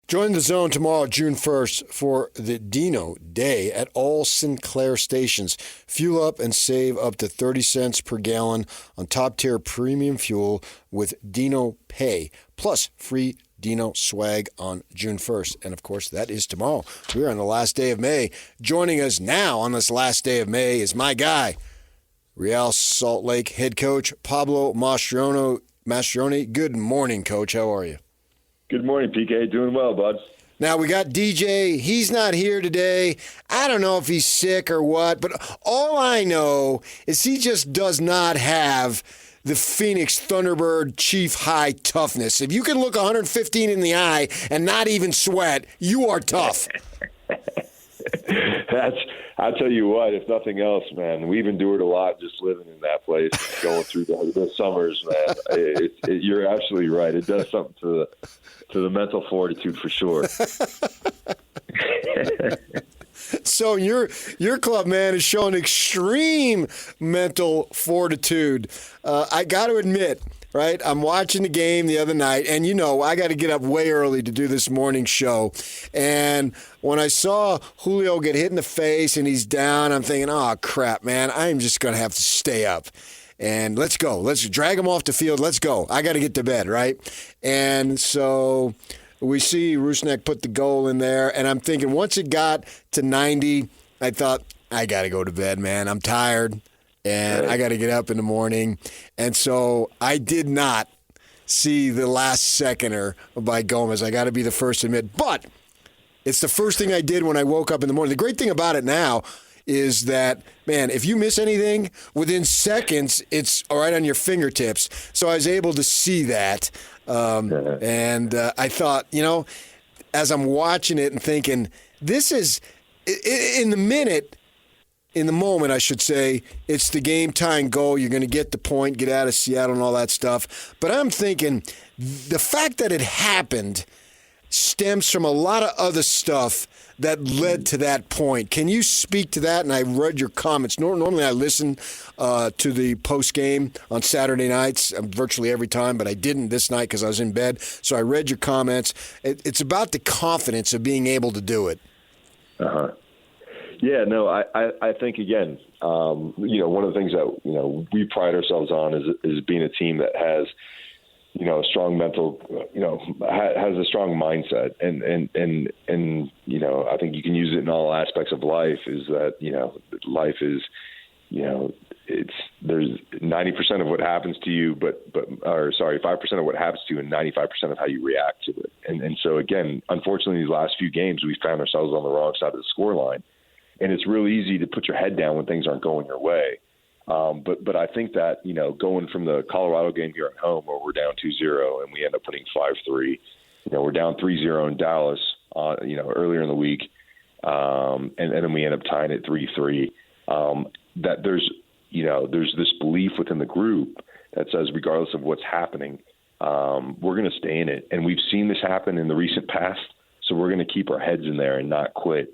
Join the Zone tomorrow, June 1st, for the Dino Day at all Sinclair stations. Fuel up and save up to 30 cents per gallon on top-tier premium fuel with Dino Pay, plus free Dino swag on June 1st. And, of course, that is tomorrow. We're on the last day of May. Joining us now on this last day of May is my guy, Real Salt Lake head coach Pablo Mastroeni. Good morning, Coach. How are you? Good morning, PK. Doing well, bud. Now, we got DJ. He's not here today. I don't know if he's sick or what, but all I know is he just does not have the Phoenix Thunderbird Chief High toughness. If you can look 115 in the eye and not even sweat, you are tough. I'll tell you what, if nothing else, man, we've endured a lot just living in that place, going through the summers, man. You're absolutely right. It does something to the mental fortitude for sure. So your club, man, is showing extreme mental fortitude. I got to admit, right, I'm watching the game the other night, and I got to get up way early to do this morning show. And when I saw Julio get hit in the face and he's down, I'm thinking, oh, crap, man, I'm just going to have to stay up. And let's go. Let's drag him off the field. Let's go. I got to get to bed, right? And so we see Rusnak put the goal in there, and I'm thinking once it got to 90, I thought, I got to go to bed, man. I'm tired, and I got to get up in the morning. And so I did not see the last seconder by Gomez. I got to be the first to admit. But it's the first thing I did when I woke up in the morning. The great thing about it now is that, man, if you miss anything, within seconds, it's all right on your fingertips. So I was able to see that. And I thought, as I'm watching it and thinking, this is, in the moment, I should say, it's the game-tying goal. You're going to get the point, get out of Seattle and all that stuff. But I'm thinking the fact that it happened stems from a lot of other stuff that led to that point. Can you speak to that? And I read your comments. Normally I listen to the post-game on Saturday nights virtually every time, but I didn't this night because I was in bed. So I read your comments. It's about the confidence of being able to do it. Uh-huh. Yeah, no, I think, again, one of the things that, we pride ourselves on is being a team that has, a strong mental, has a strong mindset. And I think you can use it in all aspects of life is that, life is, there's 90% of what happens to you, 5% of what happens to you and 95% of how you react to it. And so, again, unfortunately, these last few games, we found ourselves on the wrong side of the scoreline. And it's really easy to put your head down when things aren't going your way. But I think that, going from the Colorado game here at home where we're down 2-0 and we end up putting 5-3, we're down 3-0 in Dallas, earlier in the week. And then we end up tying it 3-3. That there's this belief within the group that says, regardless of what's happening, we're going to stay in it. And we've seen this happen in the recent past. So we're going to keep our heads in there and not quit.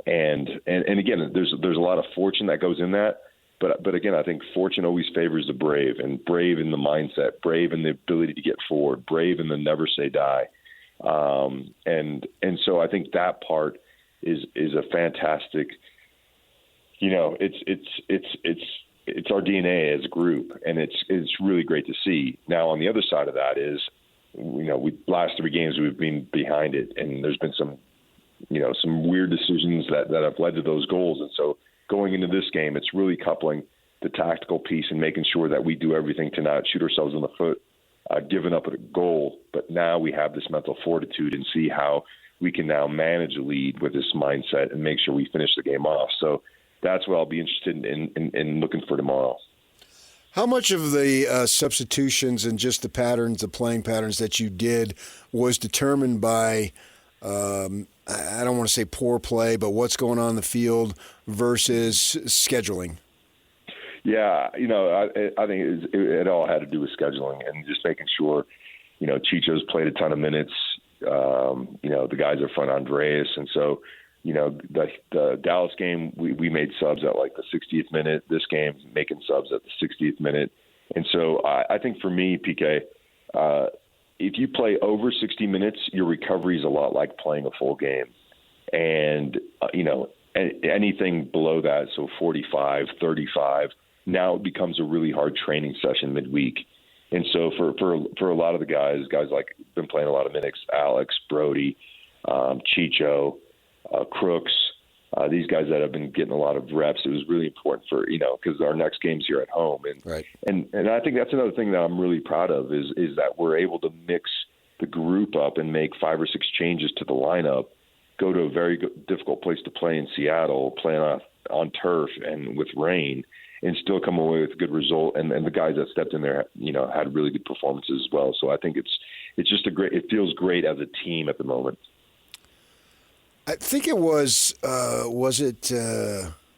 And again, there's a lot of fortune that goes in that. But again, I think fortune always favors the brave, and brave in the mindset, brave in the ability to get forward, brave in the never say die. And so I think that part is a fantastic, it's our DNA as a group, and it's really great to see. Now, on the other side of that is, last 3 games we've been behind it, and there's been some weird decisions that have led to those goals. And so going into this game, it's really coupling the tactical piece and making sure that we do everything to not shoot ourselves in the foot, giving up a goal. But now we have this mental fortitude and see how we can now manage a lead with this mindset and make sure we finish the game off. So that's what I'll be interested in looking for tomorrow. How much of the substitutions and just the patterns, the playing patterns that you did was determined by I don't want to say poor play, but what's going on in the field versus scheduling? Yeah, I think it all had to do with scheduling and just making sure, Chicho's played a ton of minutes, the guys up front, Andreas. And so, the Dallas game, we made subs at like the 60th minute. This game, making subs at the 60th minute. And so I think for me, PK, if you play over 60 minutes, your recovery is a lot like playing a full game. And, anything below that, so 45, 35, now it becomes a really hard training session midweek. And so for a lot of the guys like been playing a lot of minutes, Alex, Brody, Chicho, Crooks, these guys that have been getting a lot of reps, it was really important for, because our next game's here at home. And, right. and I think that's another thing that I'm really proud of is that we're able to mix the group up and make 5 or 6 changes to the lineup, go to a very difficult place to play in Seattle, playing on turf and with rain, and still come away with a good result. And the guys that stepped in there, had really good performances as well. So I think it's just it feels great as a team at the moment. I think it was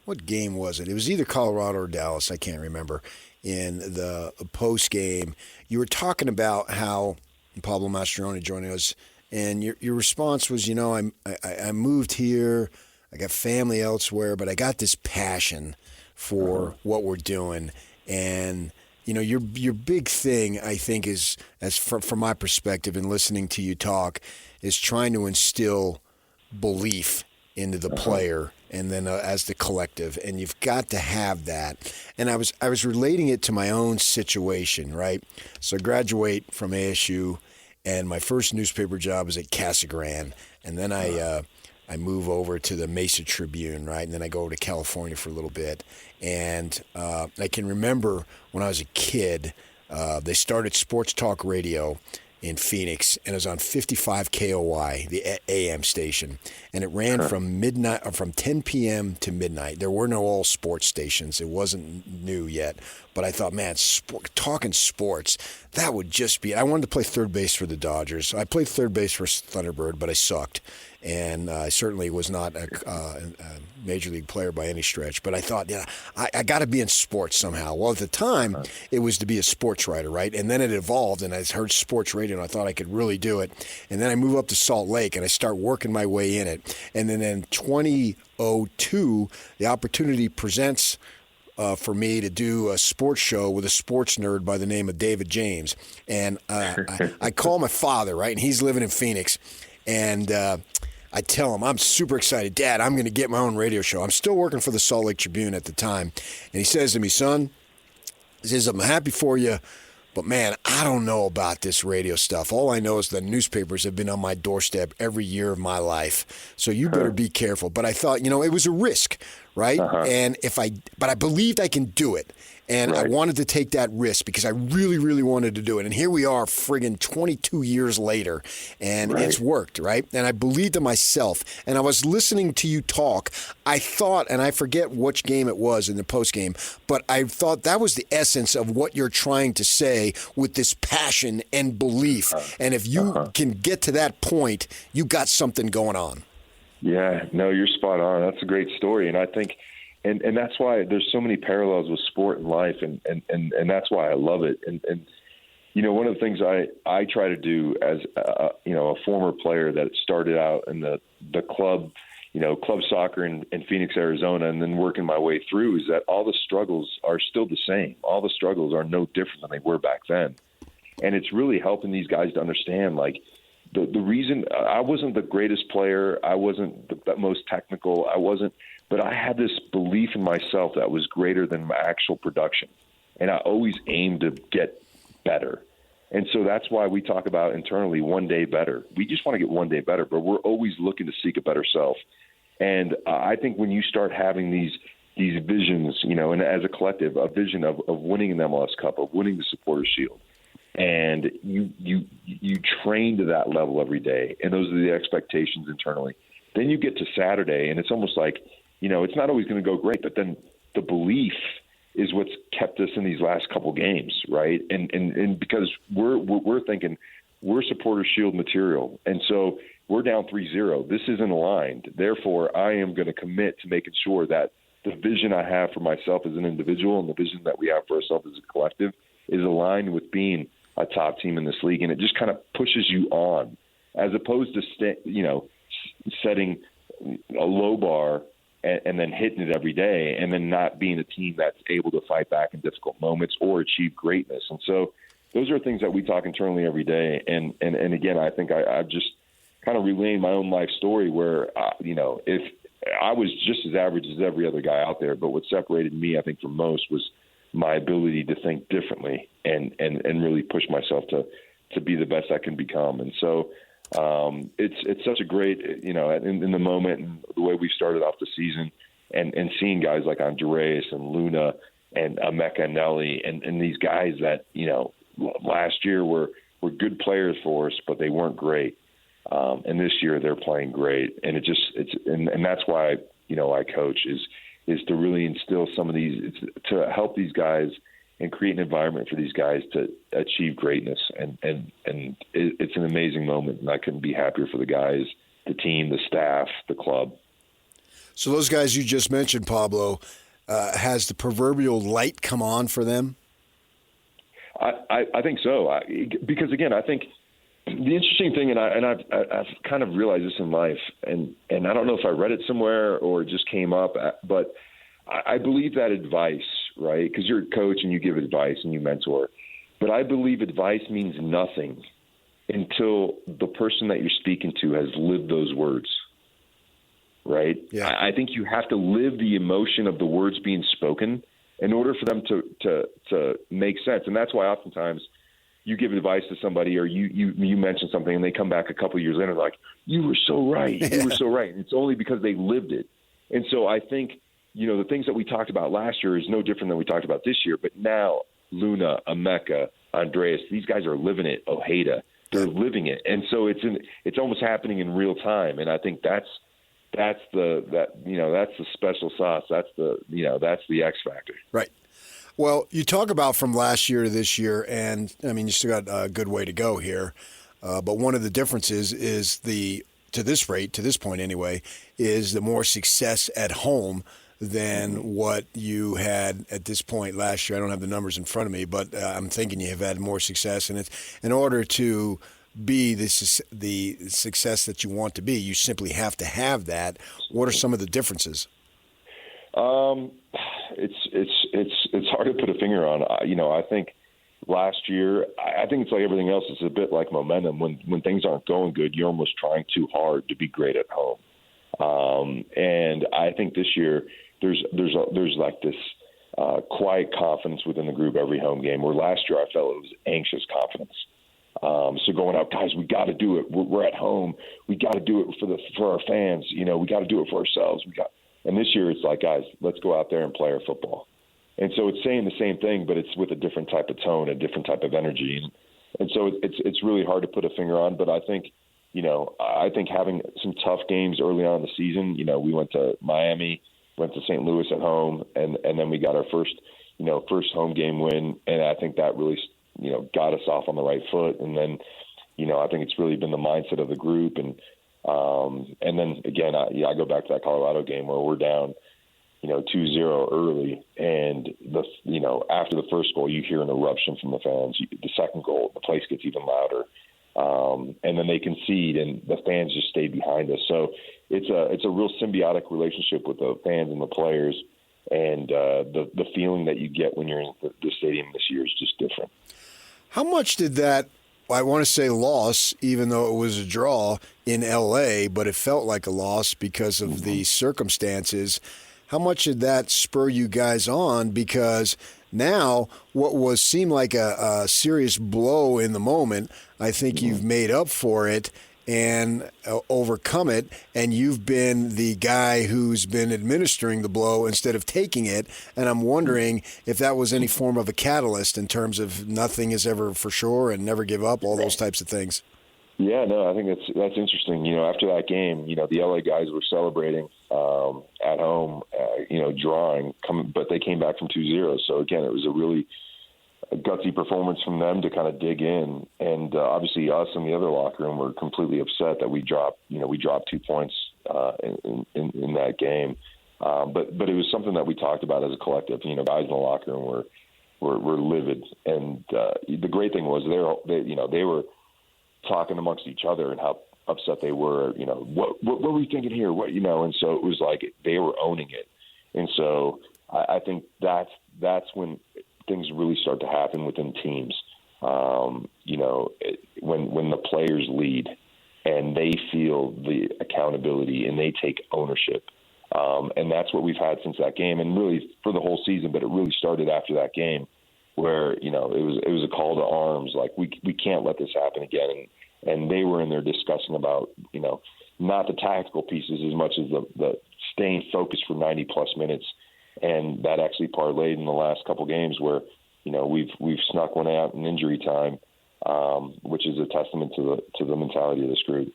what game was it? It was either Colorado or Dallas. I can't remember. In the post game, you were talking about how Pablo Mastroeni joining us, and your response was, I moved here, I got family elsewhere, but I got this passion for what we're doing. And your big thing, I think, is, from my perspective and listening to you talk, is trying to instill belief into the player and then as the collective, and you've got to have that. And I was relating it to my own situation, right? So I graduate from ASU, and my first newspaper job was at Casa Grande, and then I move over to the Mesa Tribune, right? And then I go over to California for a little bit. And I can remember when I was a kid, they started sports talk radio in Phoenix, and it was on 55 KOI, the AM station, and it ran from 10 p.m. to midnight. There were no all sports stations. It wasn't new yet, but I thought, man, talking sports, that would just be. I wanted to play third base for the Dodgers. I played third base for Thunderbird, but I sucked, and I certainly was not a major league player by any stretch. But I thought, I got to be in sports somehow. Well, at the time, it was to be a sports writer, right? And then it evolved, and I heard sports radio, and I thought I could really do it. And then I move up to Salt Lake, and I start working my way in it. And then in 2002, the opportunity presents for me to do a sports show with a sports nerd by the name of David James. And I call my father, right? And he's living in Phoenix. And I tell him, I'm super excited. Dad, I'm going to get my own radio show. I'm still working for the Salt Lake Tribune at the time. And he says to me, son, he says, I'm happy for you, but man, I don't know about this radio stuff. All I know is the newspapers have been on my doorstep every year of my life. So you better be careful. But I thought, it was a risk, right? And but I believed I can do it. And I wanted to take that risk because I really, really wanted to do it. And here we are friggin' 22 years later, and it's worked, right? And I believed in myself. And I was listening to you talk. I thought, and I forget which game it was in the postgame, but I thought that was the essence of what you're trying to say with this passion and belief. And if you can get to that point, you got something going on. Yeah, no, you're spot on. That's a great story. And I think And that's why there's so many parallels with sport and life, and that's why I love it. And one of the things I try to do as a former player that started out in the club, club soccer in Phoenix, Arizona, and then working my way through, is that all the struggles are still the same. All the struggles are no different than they were back then. And it's really helping these guys to understand, like, the reason I wasn't the greatest player, I wasn't the most technical, but I had this belief in myself that was greater than my actual production. And I always aimed to get better. And so that's why we talk about internally one day better. We just want to get one day better, but we're always looking to seek a better self. And I think when you start having these visions, and as a collective, a vision of winning an MLS Cup, of winning the Supporters Shield, and you train to that level every day, and those are the expectations internally. Then you get to Saturday, and it's almost like, it's not always going to go great, but then the belief is what's kept us in these last couple games, right? And because we're thinking we're Supporters Shield material, and so we're down 3-0. This isn't aligned. Therefore, I am going to commit to making sure that the vision I have for myself as an individual and the vision that we have for ourselves as a collective is aligned with being a top team in this league, and it just kind of pushes you on, as opposed to setting a low bar and then hitting it every day, and then not being a team that's able to fight back in difficult moments or achieve greatness. And so those are things that we talk internally every day. And again, I think I've just kind of relaying my own life story where, if I was just as average as every other guy out there, but what separated me, I think, from most was my ability to think differently and really push myself to be the best I can become. And so it's such a great, in the moment and the way we started off the season and seeing guys like Andreas and Luna and Emeka and Nelly and these guys that, last year were good players for us, but they weren't great. And this year they're playing great. And and that's why, I coach is to really instill some of these, to help these guys and create an environment for these guys to achieve greatness. And it's an amazing moment, and I couldn't be happier for the guys, the team, the staff, the club. So those guys you just mentioned, Pablo, has the proverbial light come on for them? I think so. Because again, I think the interesting thing, and I've kind of realized this in life, and I don't know if I read it somewhere or it just came up, but I believe that advice, right? Because you're a coach and you give advice and you mentor, but I believe advice means nothing until the person that you're speaking to has lived those words, right? Yeah. I think you have to live the emotion of the words being spoken in order for them to make sense. And that's why oftentimes you give advice to somebody or you mention something and they come back a couple of years later like, you were so right. You were so right. And it's only because they lived it. And so I think, the things that we talked about last year is no different than we talked about this year. But now Luna, Emeka, Andreas, these guys are living it. Ojeda, they're living it. And so it's almost happening in real time. And I think that's the special sauce. That's the X factor. Right. Well, you talk about from last year to this year, and I mean, you still got a good way to go here. But one of the differences is to this point anyway, is the more success at home than what you had at this point last year. I don't have the numbers in front of me, but I'm thinking you have had more success. And it's in order to be the success that you want to be, you simply have to have that. What are some of the differences? It's hard to put a finger on. I think last year, I think it's like everything else. It's a bit like momentum. When things aren't going good, you're almost trying too hard to be great at home. And I think this year there's like this quiet confidence within the group every home game. Where last year I felt it was anxious confidence. So going out, guys, we got to do it. We're at home. We got to do it for our fans. We got to do it for ourselves. And this year it's like, guys, let's go out there and play our football. And so it's saying the same thing, but it's with a different type of tone, a different type of energy. And so it's really hard to put a finger on. But I think, having some tough games early on in the season, we went to Miami, went to St. Louis at home, and then we got our first home game win. And I think that really, got us off on the right foot. And then, I think it's really been the mindset of the group. And then again, I go back to that Colorado game where we're down, 2-0 early. And after the first goal, you hear an eruption from the fans. The second goal, the place gets even louder. And then they concede and the fans just stay behind us. So it's a real symbiotic relationship with the fans and the players. And the feeling that you get when you're in the stadium this year is just different. How much did that, I want to say loss, even though it was a draw in L.A., but it felt like a loss because of the circumstances, how much did that spur you guys on? Because now what seemed like a serious blow in the moment, I think you've made up for it and overcome it, and you've been the guy who's been administering the blow instead of taking it. And I'm wondering if that was any form of a catalyst in terms of nothing is ever for sure and never give up, all those types of things. Yeah, no, I think that's interesting. After that game, the LA guys were celebrating at home, drawing, but they came back from 2-0. So again, it was a really gutsy performance from them to kind of dig in. And obviously us in the other locker room were completely upset that we dropped 2 points in that game. But it was something that we talked about as a collective. Guys in the locker room were livid. And the great thing was they were talking amongst each other and how upset they were. What were we thinking here? And so it was like they were owning it. And so I think that's when things really start to happen within teams. when the players lead and they feel the accountability and they take ownership. And that's what we've had since that game, and really for the whole season, but it really started after that game where, it was a call to arms. Like, we can't let this happen again. And they were in there discussing about, not the tactical pieces as much as the staying focused for 90-plus minutes. And that actually parlayed in the last couple games where, we've snuck one out in injury time, which is a testament to the mentality of this group.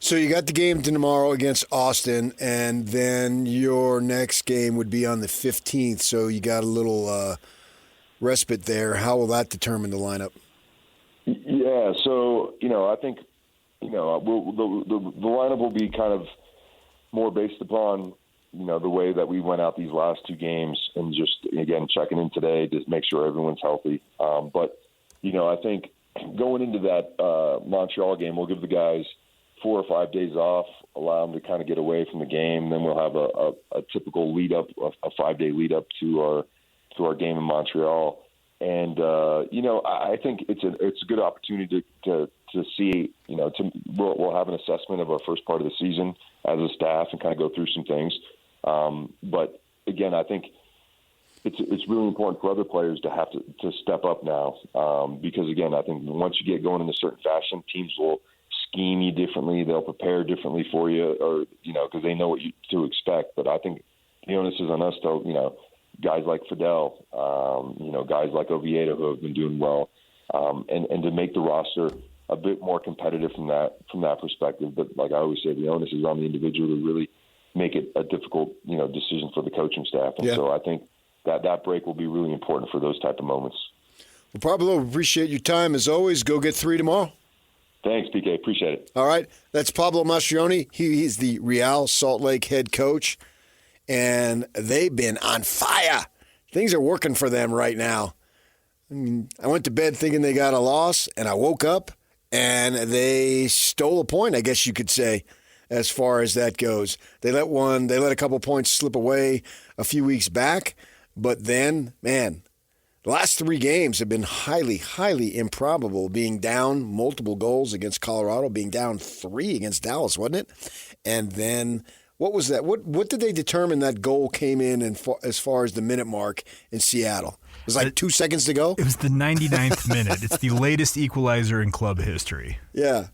So you got the game tomorrow against Austin, and then your next game would be on the 15th, so you got a little respite there. How will that determine the lineup? Yeah, so, I think, the lineup will be kind of more based upon, the way that we went out these last two games and just, again, checking in today to make sure everyone's healthy. But, I think going into that Montreal game, we'll give the guys 4 or 5 days off, allow them to kind of get away from the game. Then we'll have a typical lead up, a 5-day lead up to our game in Montreal. And I think it's a good opportunity to see. We'll have an assessment of our first part of the season as a staff and kind of go through some things. But again, I think it's really important for other players to have to step up now, because again, I think once you get going in a certain fashion, teams will scheme you differently. They'll prepare differently for you, or because they know what to expect. But I think the onus is on us to, guys like Fidel, guys like Oviedo who have been doing well, and to make the roster a bit more competitive from that perspective. But like I always say, the onus is on the individual to really make it a difficult, decision for the coaching staff. And so I think that break will be really important for those type of moments. Well, Pablo, appreciate your time as always. Go get 3 tomorrow. Thanks, PK. Appreciate it. All right. That's Pablo Mastroeni. He's the Real Salt Lake head coach, and they've been on fire. Things are working for them right now. I went to bed thinking they got a loss, and I woke up, and they stole a point, I guess you could say, as far as that goes. They let a couple points slip away a few weeks back, but then, man, the last 3 games have been highly, highly improbable, being down multiple goals against Colorado, being down 3 against Dallas, wasn't it? And then what was that? What did they determine that goal came in as far as the minute mark in Seattle? It was like 2 seconds to go? It was the 99th minute. It's the latest equalizer in club history. Yeah.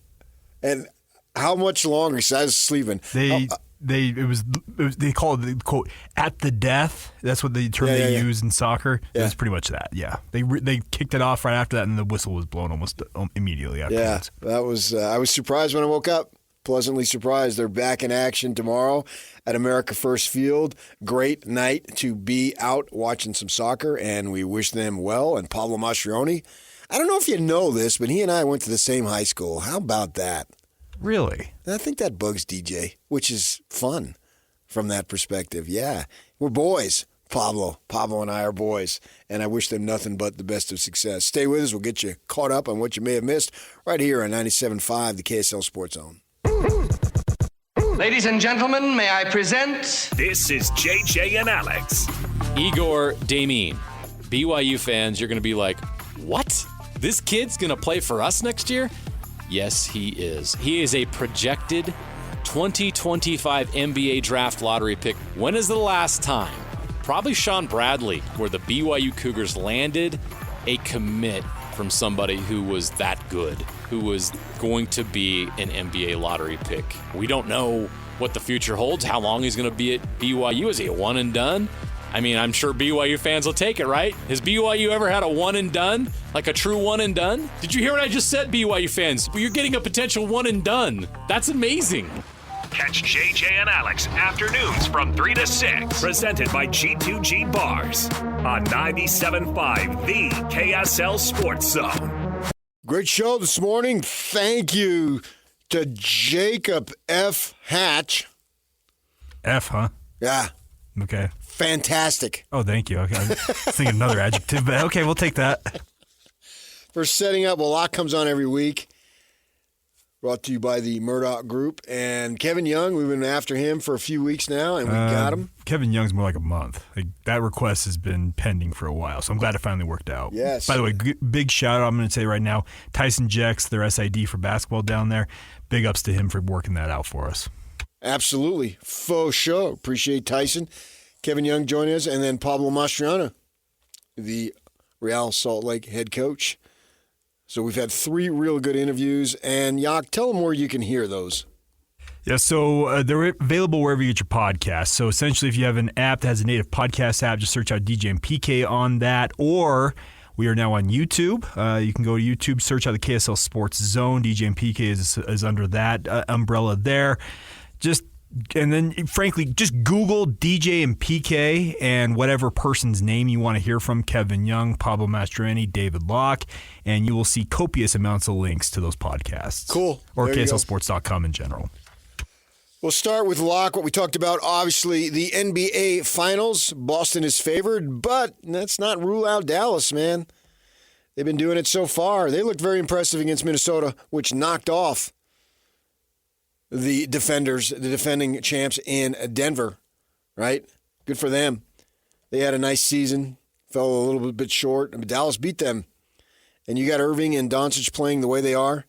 And how much longer? So I was sleeping. They call it, quote, at the death. That's what the term they use in soccer. Yeah. It was pretty much that. Yeah, they kicked it off right after that, and the whistle was blown almost immediately afterwards. Yeah, that was. I was surprised when I woke up. Pleasantly surprised. They're back in action tomorrow at America First Field. Great night to be out watching some soccer, and we wish them well. And Pablo Mastroeni, I don't know if you know this, but he and I went to the same high school. How about that? Really? I think that bugs DJ, which is fun from that perspective. Yeah, we're boys. Pablo and I are boys, and I wish them nothing but the best of success. Stay with us. We'll get you caught up on what you may have missed right here on 97.5, the KSL Sports Zone. Ladies and gentlemen, may I present... This is JJ and Alex. Igor Damien. BYU fans, you're going to be like, what? This kid's going to play for us next year? Yes, he is. He is a projected 2025 NBA draft lottery pick. When is the last time? Probably Sean Bradley, where the BYU Cougars landed a commit from somebody who was that good, who was going to be an NBA lottery pick. We don't know what the future holds, how long he's going to be at BYU. Is he a one and done? I mean, I'm sure BYU fans will take it, right? Has BYU ever had a one and done? Like a true one and done? Did you hear what I just said, BYU fans? You're getting a potential one and done. That's amazing. Catch JJ and Alex afternoons from 3 to 6. Presented by G2G Bars on 97.5, the KSL Sports Zone. Great show this morning. Thank you to Jacob F. Hatch. F, huh? Yeah. Okay. Fantastic. Oh, thank you. Okay. I was thinking another adjective, but okay, we'll take that. For setting up, well, a lot comes on every week. brought to you by the Murdoch Group. And Kevin Young, we've been after him for a few weeks now, and we got him. Kevin Young's more like a month. That request has been pending for a while, so I'm glad it finally worked out. Yes. By the way, big shout-out, I'm going to say right now, Tyson Jex, their SID for basketball down there, big ups to him for working that out for us. Absolutely. Faux show. Appreciate Tyson. Kevin Young joining us, and then Pablo Mastroeni, the Real Salt Lake head coach. So we've had 3 real good interviews. And, Yak, tell them where you can hear those. Yeah, so they're available wherever you get your podcasts. So essentially, if you have an app that has a native podcast app, just search out DJ and PK on that. Or we are now on YouTube. You can go to YouTube, search out the KSL Sports Zone. DJ and PK is under that umbrella there. And then, frankly, just Google DJ and PK and whatever person's name you want to hear from, Kevin Young, Pablo Mastroeni, David Locke, and you will see copious amounts of links to those podcasts. Cool. Or KSLSports.com in general. We'll start with Locke, what we talked about. Obviously, the NBA Finals. Boston is favored, but let's not rule out Dallas, man. They've been doing it so far. They looked very impressive against Minnesota, which knocked off the defenders, the defending champs in Denver, right? Good for them. They had a nice season, fell a little bit short, but Dallas beat them. And you got Irving and Doncic playing the way they are,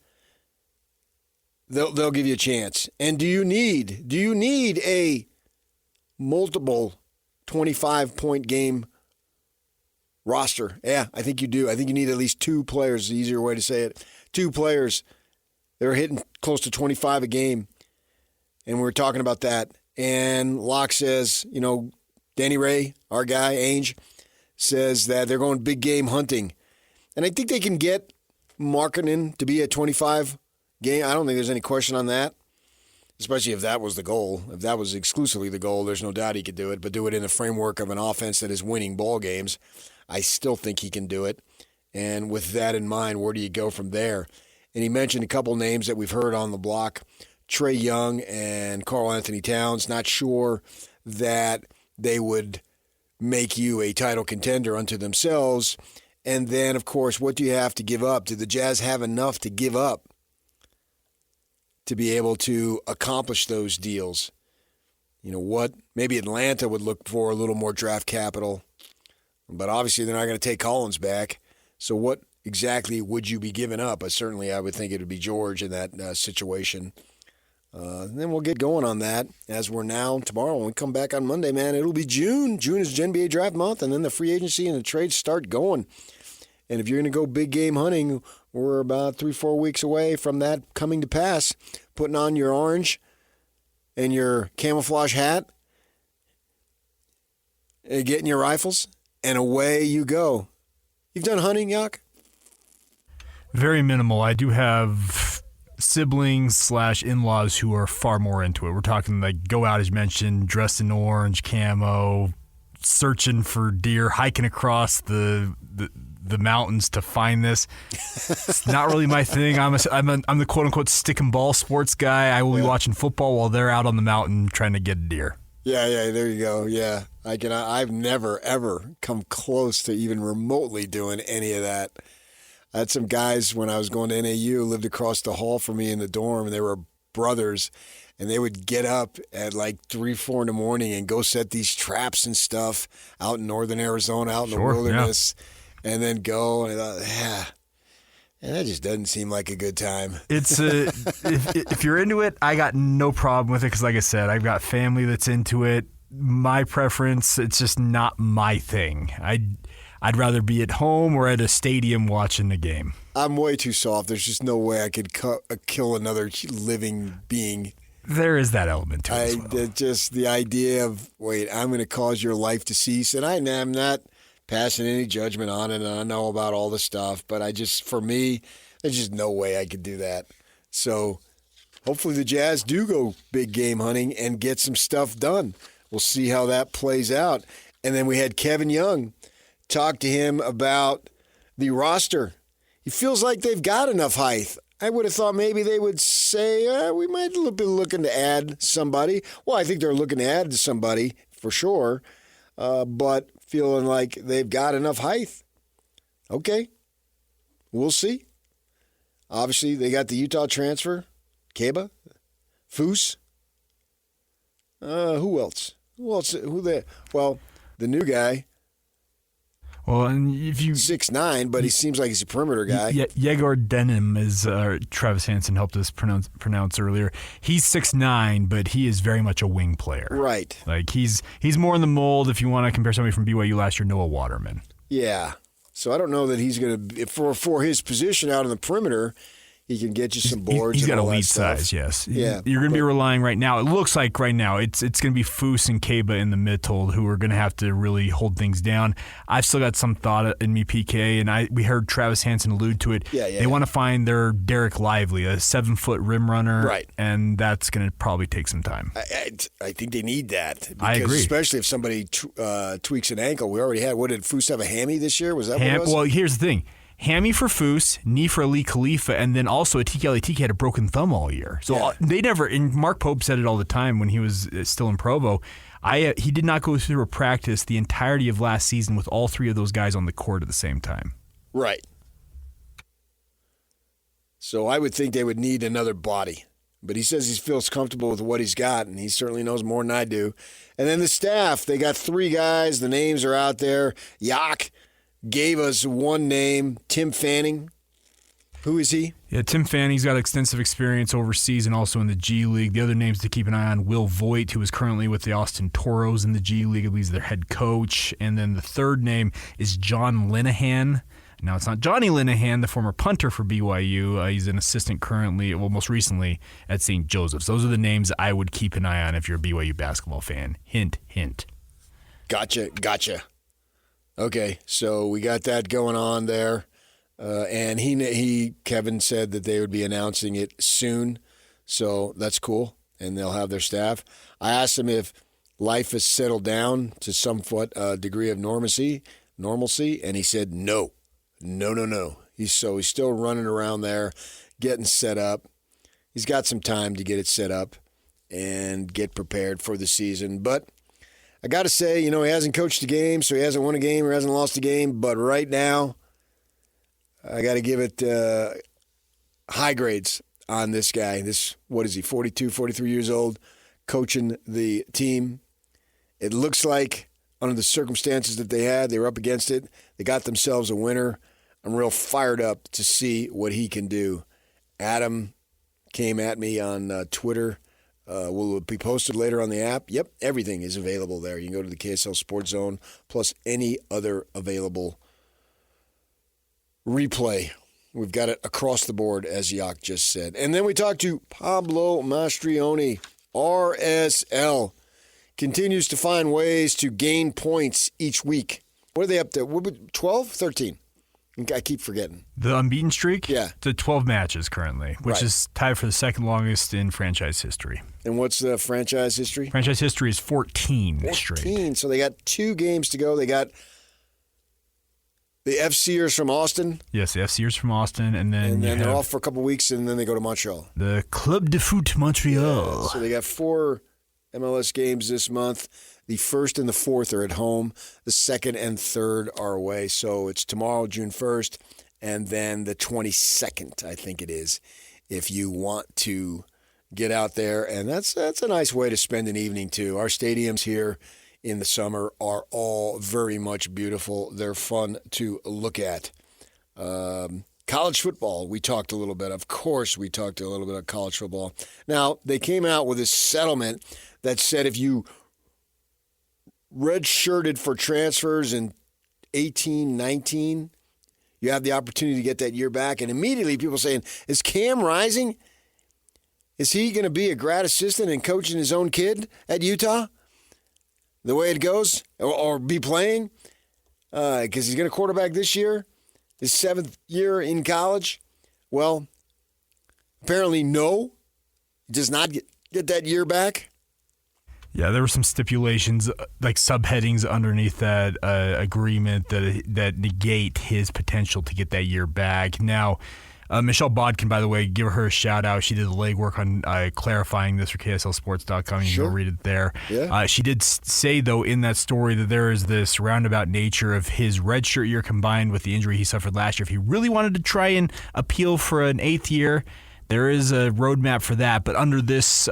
they'll give you a chance. And do you need a multiple 25-point game roster? Yeah, I think you do. I think you need at least 2 players, the easier way to say it. 2 players. They're hitting close to 25 a game. And we were talking about that. And Locke says, Danny Ray, our guy, Ainge, says that they're going big game hunting. And I think they can get Markkanen to be a 25 game. I don't think there's any question on that, especially if that was the goal. If that was exclusively the goal, there's no doubt he could do it. But do it in the framework of an offense that is winning ball games, I still think he can do it. And with that in mind, where do you go from there? And he mentioned a couple names that we've heard on the block, Trae Young and Karl Anthony Towns. Not sure that they would make you a title contender unto themselves. And then, of course, what do you have to give up? Do the Jazz have enough to give up to be able to accomplish those deals? What? Maybe Atlanta would look for a little more draft capital, but obviously they're not going to take Collins back. So what exactly would you be giving up? Certainly I would think it would be George in that situation. And then we'll get going on that as we're now tomorrow. When we come back on Monday, man, it'll be June. June is NBA draft month, and then the free agency and the trades start going. And if you're going to go big game hunting, we're about 3-4 weeks away from that coming to pass. Putting on your orange and your camouflage hat and getting your rifles, and away you go. You've done hunting, Yak? Very minimal. I do have siblings / in-laws who are far more into it. We're talking like go out, as you mentioned, dressed in orange, camo, searching for deer, hiking across the mountains to find this. It's not really my thing. I'm the quote-unquote stick and ball sports guy. I will be watching football while they're out on the mountain trying to get a deer. Yeah, there you go. Yeah, I've never, ever come close to even remotely doing any of that. I had some guys when I was going to NAU lived across the hall from me in the dorm, and they were brothers, and they would get up at like 3-4 in the morning and go set these traps and stuff out in northern Arizona, out in the wilderness, and then go. And I thought, and that just doesn't seem like a good time. It's if you're into it, I got no problem with it because, like I said, I've got family that's into it. My preference, it's just not my thing. I'd rather be at home or at a stadium watching the game. I'm way too soft. There's just no way I could kill another living being. There is that element to it as well. Just the idea of, I'm going to cause your life to cease. And I'm not passing any judgment on it, and I know about all the stuff, but for me, there's just no way I could do that. So hopefully the Jazz do go big game hunting and get some stuff done. We'll see how that plays out. And then we had Kevin Young. Talk to him about the roster. He feels like they've got enough height. I would have thought maybe they would say, we might be looking to add somebody. Well, I think they're looking to add somebody for sure, but feeling like they've got enough height. Okay, we'll see. Obviously, they got the Utah transfer, Keba? Foose? Who else? Well, the new guy. Well, and if you 6'9", but he seems like he's a perimeter guy. Yegor Denim, as Travis Hansen helped us pronounce earlier. He's 6'9", but he is very much a wing player. Right. Like he's more in the mold. If you want to compare somebody from BYU last year, Noah Waterman. Yeah. So I don't know that he's going to for his position out on the perimeter. He can get you some boards. He's got and all elite that stuff. size, yes. Yeah, you're going to be relying right now. It looks like right now it's going to be Foose and Kaba in the middle who are going to have to really hold things down. I've still got some thought in me, PK, and we heard Travis Hansen allude to it. They want to find their Derek Lively, a 7-foot rim runner, right? And that's going to probably take some time. I think they need that. Because I agree, especially if somebody tweaks an ankle. We already had. What did Foose have, a hammy this year? Was that what it was? Well, here's the thing. Hammy for Foose, knee for Ali Khalifa, and then also Atike had a broken thumb all year. So they never, and Mark Pope said it all the time when he was still in Provo, he did not go through a practice the entirety of last season with all three of those guys on the court at the same time. Right. So I would think they would need another body. But he says he feels comfortable with what he's got, and he certainly knows more than I do. And then the staff, they got 3 guys. The names are out there. Yak gave us one name, Tim Fanning. Who is he? Yeah, Tim Fanning's got extensive experience overseas and also in the G League. The other names to keep an eye on, Will Voigt, who is currently with the Austin Toros in the G League. He's their head coach. And then the third name is John Linehan. Now, it's not Johnny Linehan, the former punter for BYU. He's an assistant currently, well, most recently at St. Joseph's. Those are the names I would keep an eye on if you're a BYU basketball fan. Hint, hint. Gotcha. Okay, so we got that going on there, and Kevin said that they would be announcing it soon, so that's cool, and they'll have their staff. I asked him if life has settled down to somewhat degree of normalcy, and he said no. He's still running around there, getting set up. He's got some time to get it set up and get prepared for the season, but I got to say, he hasn't coached a game, so he hasn't won a game or hasn't lost a game. But right now, I got to give it high grades on this guy. What is he, 42, 43 years old, coaching the team. It looks like, under the circumstances that they were up against it. They got themselves a winner. I'm real fired up to see what he can do. Adam came at me on Twitter. Will it be posted later on the app? Yep, everything is available there. You can go to the KSL Sports Zone, plus any other available replay. We've got it across the board, as Yak just said. And then we talked to Pablo Mastroeni, RSL. Continues to find ways to gain points each week. What are they up to? 12, 13? I keep forgetting. The unbeaten streak? Yeah. To 12 matches currently, which is tied for the second longest in franchise history. And what's the franchise history? Franchise history is 14 straight. 14. So they got 2 games to go. They got the FCers from Austin. Yes, the FCers from Austin. And then they're off for a couple weeks, and then they go to Montreal. The Club de Foot Montreal. Yeah, so they got 4 MLS games this month. The 1st and the 4th are at home. The 2nd and 3rd are away. So it's tomorrow, June 1st, and then the 22nd, I think it is, if you want to get out there. And that's a nice way to spend an evening, too. Our stadiums here in the summer are all very much beautiful. They're fun to look at. College football, we talked a little bit. Of course, we talked a little bit of college football. Now, they came out with a settlement that said if you redshirted for transfers in 18, 19, you have the opportunity to get that year back. And immediately people saying, is Cam Rising? Is he going to be a grad assistant and coaching his own kid at Utah? The way it goes? Or be playing? Because he's going to quarterback this year, his 7th year in college. Well, apparently no. He does not get that year back. Yeah, there were some stipulations, like subheadings underneath that agreement that negate his potential to get that year back. Now, Michelle Bodkin, by the way, give her a shout out. She did the legwork on clarifying this for KSLSports.com. You can go read it there. Yeah. She did say, though, in that story that there is this roundabout nature of his redshirt year combined with the injury he suffered last year. If he really wanted to try and appeal for an 8th year, there is a roadmap for that, but under this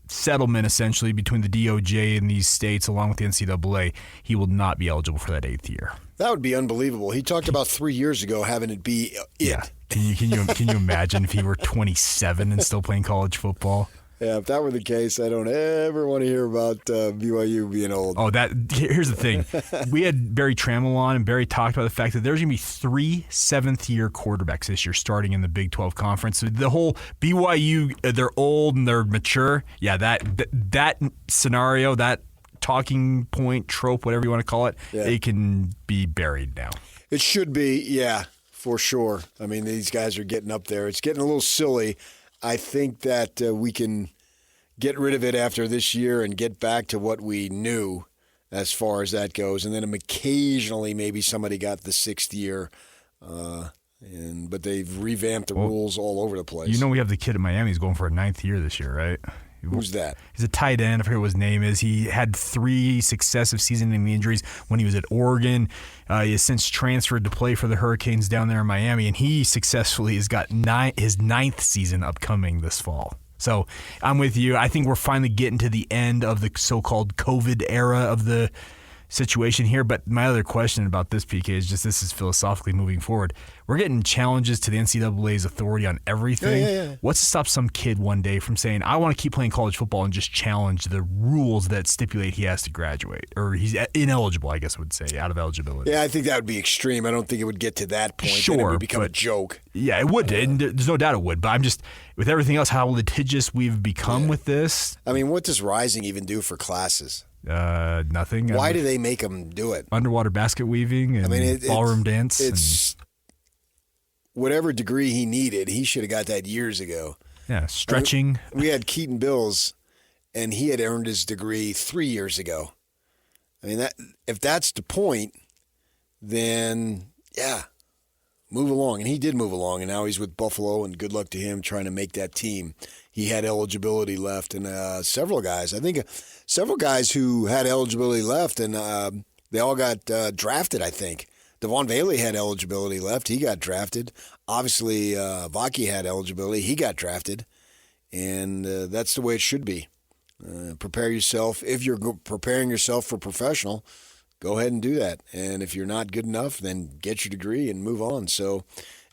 settlement, essentially, between the DOJ and these states, along with the NCAA, he will not be eligible for that 8th year. That would be unbelievable. He talked about 3 years ago having it be it. Yeah. Can you imagine if he were 27 and still playing college football? Yeah, if that were the case, I don't ever want to hear about BYU being old. Oh, here's the thing. We had Barry Trammell on, and Barry talked about the fact that there's going to be 3 seventh-year quarterbacks this year starting in the Big 12 Conference. So the whole BYU, they're old and they're mature. Yeah, that scenario, that talking point, trope, whatever you want to call it, it can be buried now. It should be, yeah, for sure. I mean, these guys are getting up there. It's getting a little silly. I think that we can get rid of it after this year and get back to what we knew as far as that goes. And then occasionally maybe somebody got the 6th year, but they've revamped the rules all over the place. You know we have the kid at Miami who's going for a 9th year this year, right? Who's that? He's a tight end. I forget what his name is. He had 3 successive season-ending injuries when he was at Oregon. He has since transferred to play for the Hurricanes down there in Miami, and he successfully has got his 9th season upcoming this fall. So I'm with you. I think we're finally getting to the end of the so-called COVID era of the situation here. But my other question about this, PK, is just this is philosophically moving forward. We're getting challenges to the NCAA's authority on everything. Yeah. What's to stop some kid one day from saying, I want to keep playing college football and just challenge the rules that stipulate he has to graduate? Or he's ineligible, I guess I would say, out of eligibility. Yeah, I think that would be extreme. I don't think it would get to that point. Sure. Then it would become a joke. Yeah, it would. And there's no doubt it would. But I'm just, with everything else, how litigious we've become with this. I mean, what does Rising even do for classes? Nothing. Why do they make them do it? Underwater basket weaving and ballroom dance. It's whatever degree he needed, he should have got that years ago. Yeah, stretching. We had Keaton Bills, and he had earned his degree 3 years ago. I mean, if that's the point, then, yeah, move along. And he did move along, and now he's with Buffalo, and good luck to him trying to make that team. He had eligibility left, and several guys who had eligibility left, and they all got drafted, I think. Devon Bailey had eligibility left. He got drafted. Obviously, Vaki had eligibility. He got drafted. And that's the way it should be. Prepare yourself. If you're preparing yourself for professional, go ahead and do that. And if you're not good enough, then get your degree and move on. So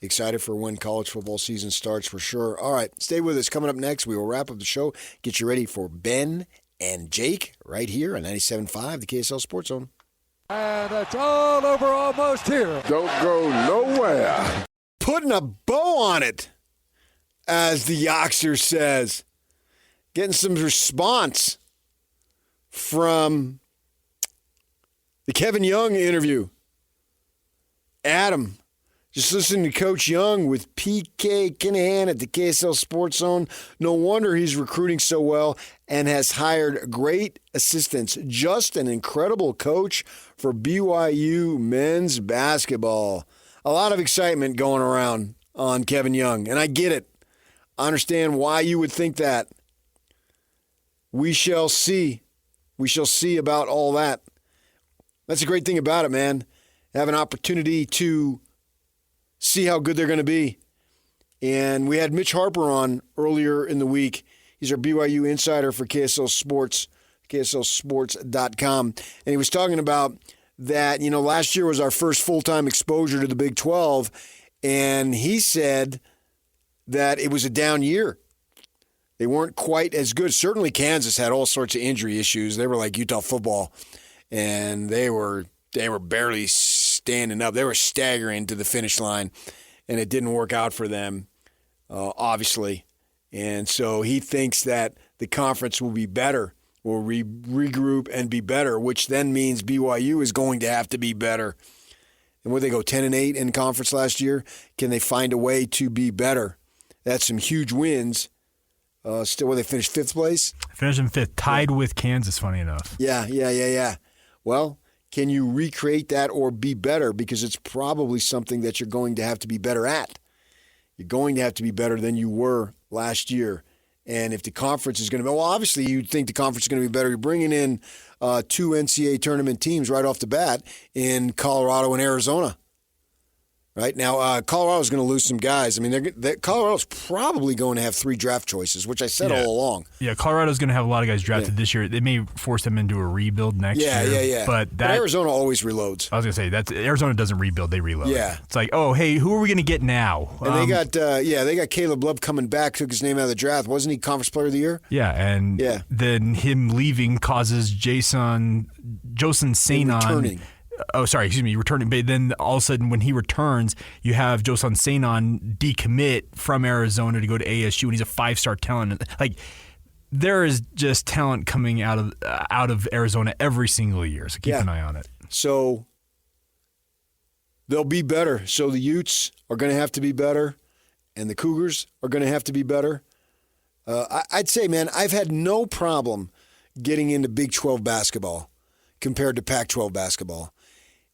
excited for when college football season starts for sure. All right, stay with us. Coming up next, we will wrap up the show. Get you ready for Ben and Jake right here on 97.5, the KSL Sports Zone. And it's all over almost here. Don't go nowhere. Putting a bow on it, as the Yoxer says. Getting some response from the Kevin Young interview. Adam, just listening to Coach Young with PK Kinahan at the KSL Sports Zone. No wonder he's recruiting so well and has hired great assistants. Just an incredible coach for BYU men's basketball. A lot of excitement going around on Kevin Young, and I get it. I understand why you would think that. We shall see. We shall see about all that. That's a great thing about it, man. Have an opportunity to see how good they're going to be. And we had Mitch Harper on earlier in the week. He's our BYU insider for KSL Sports, KSLSports.com. And he was talking about that, last year was our first full-time exposure to the Big 12. And he said that it was a down year. They weren't quite as good. Certainly Kansas had all sorts of injury issues. They were like Utah football. And they were barely standing up. They were staggering to the finish line, and it didn't work out for them, obviously. And so he thinks that the conference will be better, will regroup and be better, which then means BYU is going to have to be better. And would they go 10-8 in conference last year? Can they find a way to be better? That's some huge wins. Still, where they finished 5th place? Finished in 5th, tied with Kansas, funny enough. Yeah. Well, can you recreate that or be better? Because it's probably something that you're going to have to be better at. You're going to have to be better than you were last year. And if the conference is going to be, well, obviously you'd think the conference is going to be better. You're bringing in 2 NCAA tournament teams right off the bat in Colorado and Arizona. Right now, Colorado's going to lose some guys. I mean, Colorado's probably going to have 3 draft choices, which I said all along. Yeah, Colorado's going to have a lot of guys drafted this year. They may force them into a rebuild next year. Yeah. But Arizona always reloads. I was going to say Arizona doesn't rebuild; they reload. Yeah, it's like, oh, hey, who are we going to get now? And they got Caleb Love coming back. Took his name out of the draft. Wasn't he Conference Player of the Year? Yeah, and then him leaving causes Josen Sanon returning. Returning. But then all of a sudden, when he returns, you have Josan Sanon decommit from Arizona to go to ASU, and he's a 5-star talent. Like, there is just talent coming out of Arizona every single year. So keep an eye on it. So they'll be better. So the Utes are going to have to be better, and the Cougars are going to have to be better. I'd say, man, I've had no problem getting into Big 12 basketball compared to Pac-12 basketball.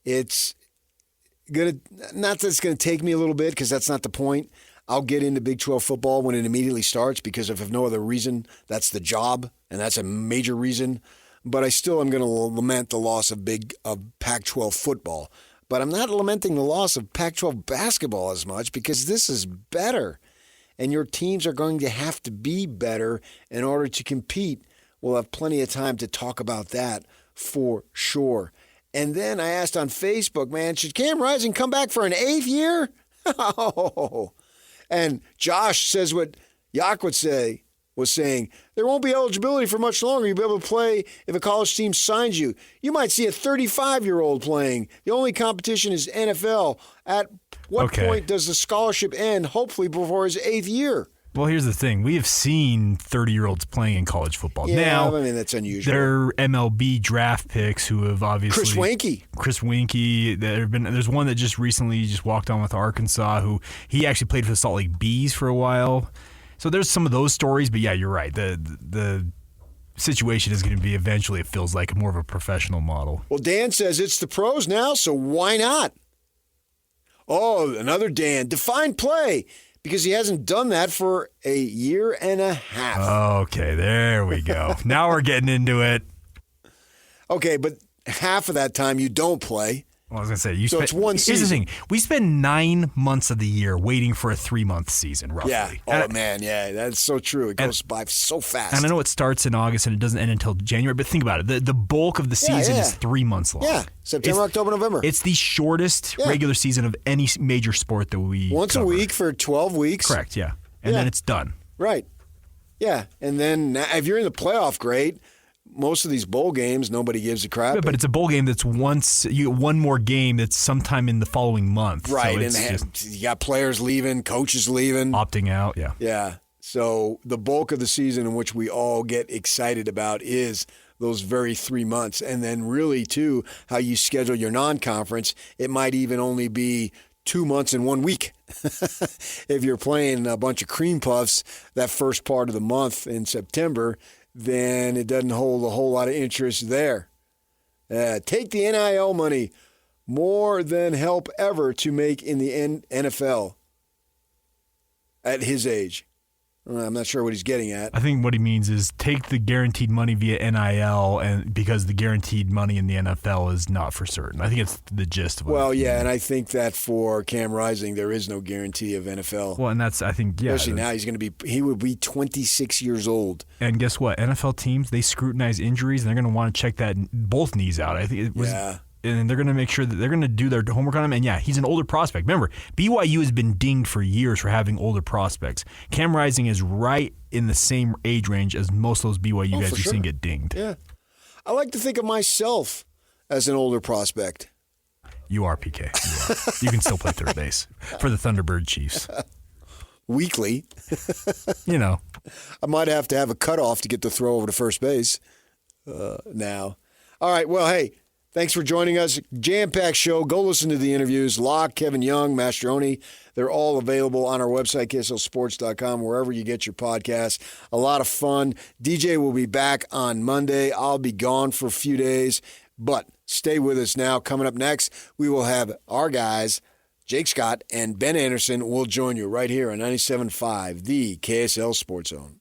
It's not that it's going to take me a little bit, because that's not the point. I'll get into Big 12 football when it immediately starts, because if no other reason, that's the job, and that's a major reason. But I still am going to lament the loss of Pac-12 football. But I'm not lamenting the loss of Pac-12 basketball as much, because this is better. And your teams are going to have to be better in order to compete. We'll have plenty of time to talk about that for sure. And then I asked on Facebook, man, should Cam Rising come back for an 8th year? Oh. And Josh says what Yak was saying, there won't be eligibility for much longer. You'll be able to play if a college team signs you. You might see a 35-year-old playing. The only competition is NFL. At what point does the scholarship end, hopefully before his 8th year? Well, here's the thing. We have seen 30-year-olds playing in college football. Yeah, now, I mean, that's unusual. They're MLB draft picks who have obviously... Chris Weinke. There's one that just recently walked on with Arkansas, who he actually played for the Salt Lake Bees for a while. So there's some of those stories, but yeah, you're right. The situation is going to be eventually, it feels like, more of a professional model. Well, Dan says it's the pros now, so why not? Oh, another Dan. Define play. Because he hasn't done that for a year and a half. Okay, there we go. Now we're getting into it. Okay, but half of that time you don't play. Well, I was going to say, it's one season. Here's the thing. We spend 9 months of the year waiting for a 3-month season, roughly. Yeah. That's so true. It goes by so fast. And I know it starts in August and it doesn't end until January, but think about it. The bulk of the season is 3 months long. Yeah, September, October, November. It's the shortest regular season of any major sport that we Once cover. a week for 12 weeks. Correct, yeah. And then it's done. Right. Yeah, and then if you're in the playoff, great. Most of these bowl games, nobody gives a crap. Yeah, but it's a bowl game that's you get one more game that's sometime in the following month. Right, so and you got players leaving, coaches leaving. Opting out, yeah. Yeah, so the bulk of the season in which we all get excited about is those very 3 months. And then really, too, how you schedule your non-conference. It might even only be 2 months and 1 week. If you're playing a bunch of cream puffs that first part of the month in September, then it doesn't hold a whole lot of interest there. Take the NIL money, more than help ever to make in the NFL at his age. I'm not sure what he's getting at. I think what he means is take the guaranteed money via NIL, and because the guaranteed money in the NFL is not for certain. I think it's the gist of it. Well, yeah, and I think that for Cam Rising, there is no guarantee of NFL. Well, and that's, I think, yeah. Especially now, he would be 26 years old. And guess what? NFL teams, they scrutinize injuries, and they're going to want to check both knees out. I think it was. Yeah. And they're going to make sure that they're going to do their homework on him. And yeah, he's an older prospect. Remember, BYU has been dinged for years for having older prospects. Cam Rising is right in the same age range as most of those BYU guys you've seen get dinged. Yeah. I like to think of myself as an older prospect. You are, PK. You are. You can still play third base for the Thunderbird Chiefs. Weekly. You know. I might have to have a cutoff to get the throw over to first base now. All right, well, hey. Thanks for joining us. Jam-packed show. Go listen to the interviews. Locke, Kevin Young, Mastroeni. They're all available on our website, KSLSports.com, wherever you get your podcasts. A lot of fun. DJ will be back on Monday. I'll be gone for a few days, but stay with us now. Coming up next, we will have our guys, Jake Scott and Ben Anderson, will join you right here on 97.5, the KSL Sports Zone.